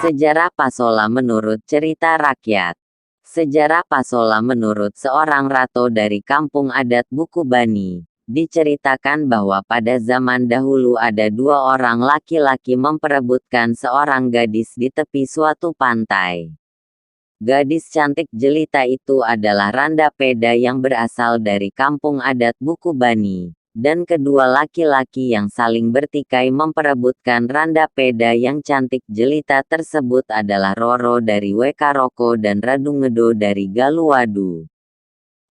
Sejarah Pasola menurut cerita rakyat. Sejarah Pasola menurut seorang rato dari kampung adat Buku Bani. Diceritakan bahwa pada zaman dahulu ada dua orang laki-laki memperebutkan seorang gadis di tepi suatu pantai. Gadis cantik jelita itu adalah Randa Peda yang berasal dari kampung adat Buku Bani, dan kedua laki-laki yang saling bertikai memperebutkan Randa Peda yang cantik jelita tersebut adalah Roro dari Wekaroko dan Radungedo dari Galuwadu.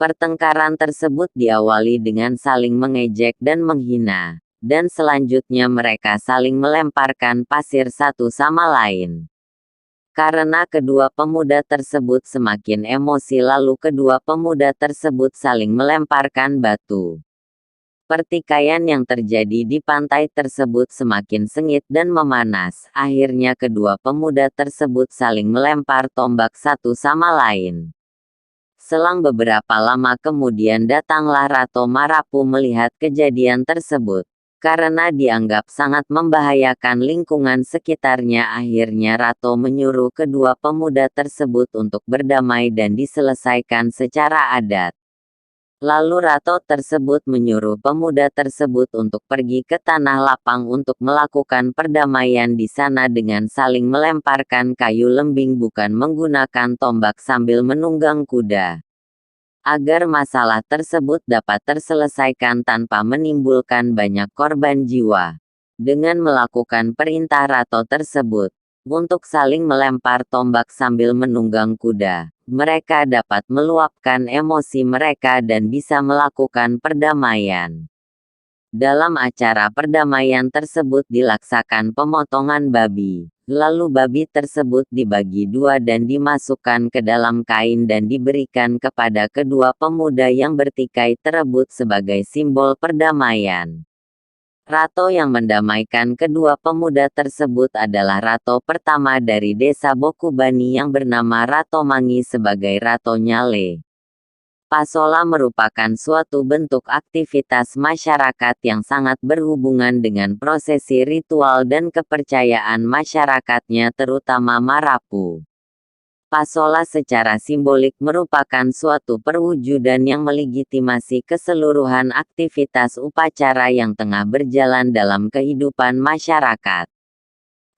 Pertengkaran tersebut diawali dengan saling mengejek dan menghina, dan selanjutnya mereka saling melemparkan pasir satu sama lain. Karena kedua pemuda tersebut semakin emosi lalu kedua pemuda tersebut saling melemparkan batu. Pertikaian yang terjadi di pantai tersebut semakin sengit dan memanas. Akhirnya kedua pemuda tersebut saling melempar tombak satu sama lain. Selang beberapa lama kemudian datanglah Rato Marapu melihat kejadian tersebut. Karena dianggap sangat membahayakan lingkungan sekitarnya, akhirnya Rato menyuruh kedua pemuda tersebut untuk berdamai dan diselesaikan secara adat. Lalu Rato tersebut menyuruh pemuda tersebut untuk pergi ke tanah lapang untuk melakukan perdamaian di sana dengan saling melemparkan kayu lembing bukan menggunakan tombak sambil menunggang kuda. Agar masalah tersebut dapat terselesaikan tanpa menimbulkan banyak korban jiwa. Dengan melakukan perintah Rato tersebut, untuk saling melempar tombak sambil menunggang kuda, mereka dapat meluapkan emosi mereka dan bisa melakukan perdamaian. Dalam acara perdamaian tersebut dilaksakan pemotongan babi, lalu babi tersebut dibagi dua dan dimasukkan ke dalam kain dan diberikan kepada kedua pemuda yang bertikai terebut sebagai simbol perdamaian. Rato yang mendamaikan kedua pemuda tersebut adalah Rato pertama dari desa Bokubani yang bernama Rato Mangi sebagai Rato Nyale. Pasola merupakan suatu bentuk aktivitas masyarakat yang sangat berhubungan dengan prosesi ritual dan kepercayaan masyarakatnya terutama Marapu. Pasola secara simbolik merupakan suatu perwujudan yang melegitimasi keseluruhan aktivitas upacara yang tengah berjalan dalam kehidupan masyarakat.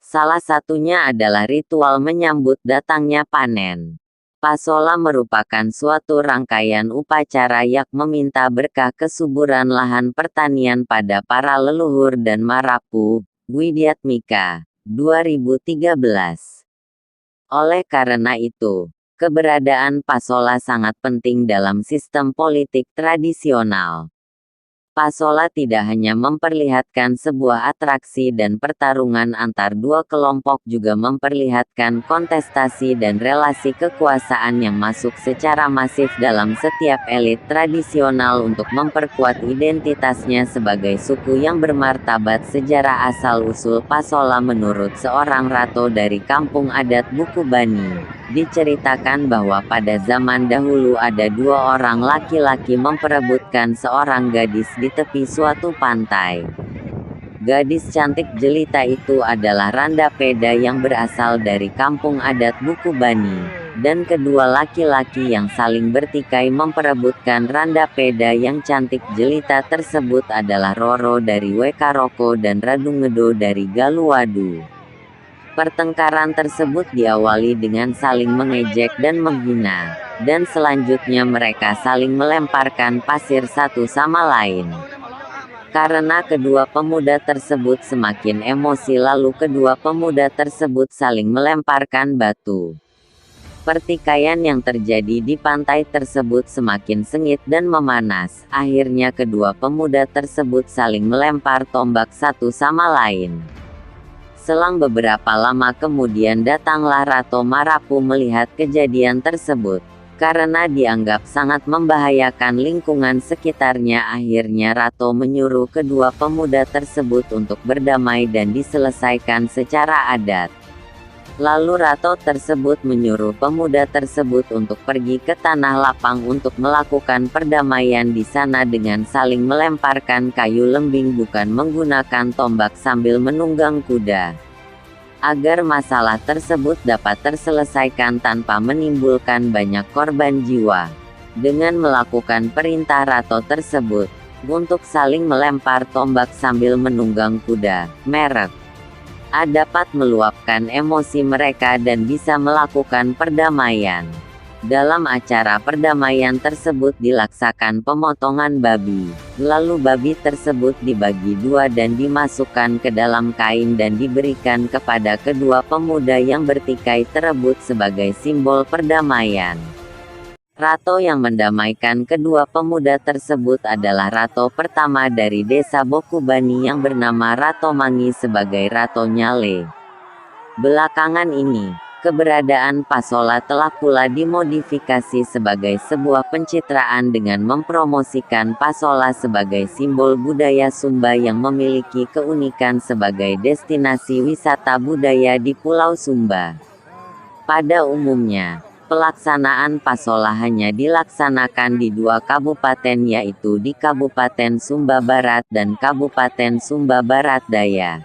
Salah satunya adalah ritual menyambut datangnya panen. Pasola merupakan suatu rangkaian upacara yang meminta berkah kesuburan lahan pertanian pada para leluhur dan Marapu, Widyatmika, 2013. Oleh karena itu, keberadaan Pasola sangat penting dalam sistem politik tradisional. Pasola tidak hanya memperlihatkan sebuah atraksi dan pertarungan antar dua kelompok, juga memperlihatkan kontestasi dan relasi kekuasaan yang masuk secara masif dalam setiap elit tradisional untuk memperkuat identitasnya sebagai suku yang bermartabat. Sejarah asal-usul Pasola menurut seorang Rato dari kampung adat Buku Bani. Diceritakan bahwa pada zaman dahulu ada dua orang laki-laki memperebutkan seorang gadis di tepi suatu pantai. Gadis cantik jelita itu adalah Randa Peda yang berasal dari kampung adat Buku Bani, dan kedua laki-laki yang saling bertikai memperebutkan Randa Peda yang cantik jelita tersebut adalah Roro dari Wekaroko dan Radungedo dari Galuwadu. Pertengkaran tersebut diawali dengan saling mengejek dan menghina, dan selanjutnya mereka saling melemparkan pasir satu sama lain. Karena kedua pemuda tersebut semakin emosi lalu kedua pemuda tersebut saling melemparkan batu. Pertikaian yang terjadi di pantai tersebut semakin sengit dan memanas. Akhirnya kedua pemuda tersebut saling melempar tombak satu sama lain. Selang beberapa lama kemudian datanglah Rato Marapu melihat kejadian tersebut. Karena dianggap sangat membahayakan lingkungan sekitarnya, akhirnya Rato menyuruh kedua pemuda tersebut untuk berdamai dan diselesaikan secara adat. Lalu Rato tersebut menyuruh pemuda tersebut untuk pergi ke tanah lapang untuk melakukan perdamaian di sana dengan saling melemparkan kayu lembing bukan menggunakan tombak sambil menunggang kuda. agar masalah tersebut dapat terselesaikan tanpa menimbulkan banyak korban jiwa. Dengan melakukan perintah Rato tersebut, untuk saling melempar tombak sambil menunggang kuda, merek A dapat meluapkan emosi mereka dan bisa melakukan perdamaian. Dalam acara perdamaian tersebut dilaksakan pemotongan babi, lalu babi tersebut dibagi dua dan dimasukkan ke dalam kain dan diberikan kepada kedua pemuda yang bertikai terebut sebagai simbol perdamaian. Rato yang mendamaikan kedua pemuda tersebut adalah Rato pertama dari desa Bokubani yang bernama Rato Mangi sebagai Rato Nyale. Belakangan ini, keberadaan Pasola telah pula dimodifikasi sebagai sebuah pencitraan dengan mempromosikan Pasola sebagai simbol budaya Sumba yang memiliki keunikan sebagai destinasi wisata budaya di Pulau Sumba. Pada umumnya, pelaksanaan Pasola hanya dilaksanakan di dua kabupaten yaitu di Kabupaten Sumba Barat dan Kabupaten Sumba Barat Daya.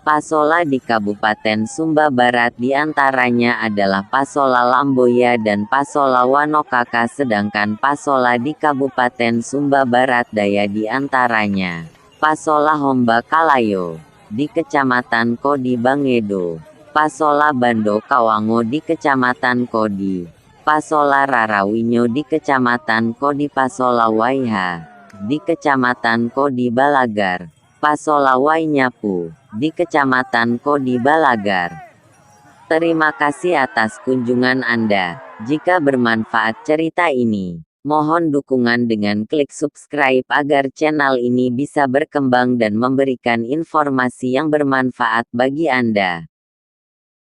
Pasola di Kabupaten Sumba Barat diantaranya adalah Pasola Lamboya dan Pasola Wanokaka, sedangkan Pasola di Kabupaten Sumba Barat Daya diantaranya Pasola Homba Kalayo di Kecamatan Kodi Bangedo, Pasola Bando Kawango di Kecamatan Kodi, Pasola Rarawinyo di Kecamatan Kodi, Pasola Waiha di Kecamatan Kodi Balagar, Pasola Wainyapu di Kecamatan Kodi Balagar. Terima kasih atas kunjungan Anda. Jika bermanfaat cerita ini, mohon dukungan dengan klik subscribe agar channel ini bisa berkembang dan memberikan informasi yang bermanfaat bagi Anda.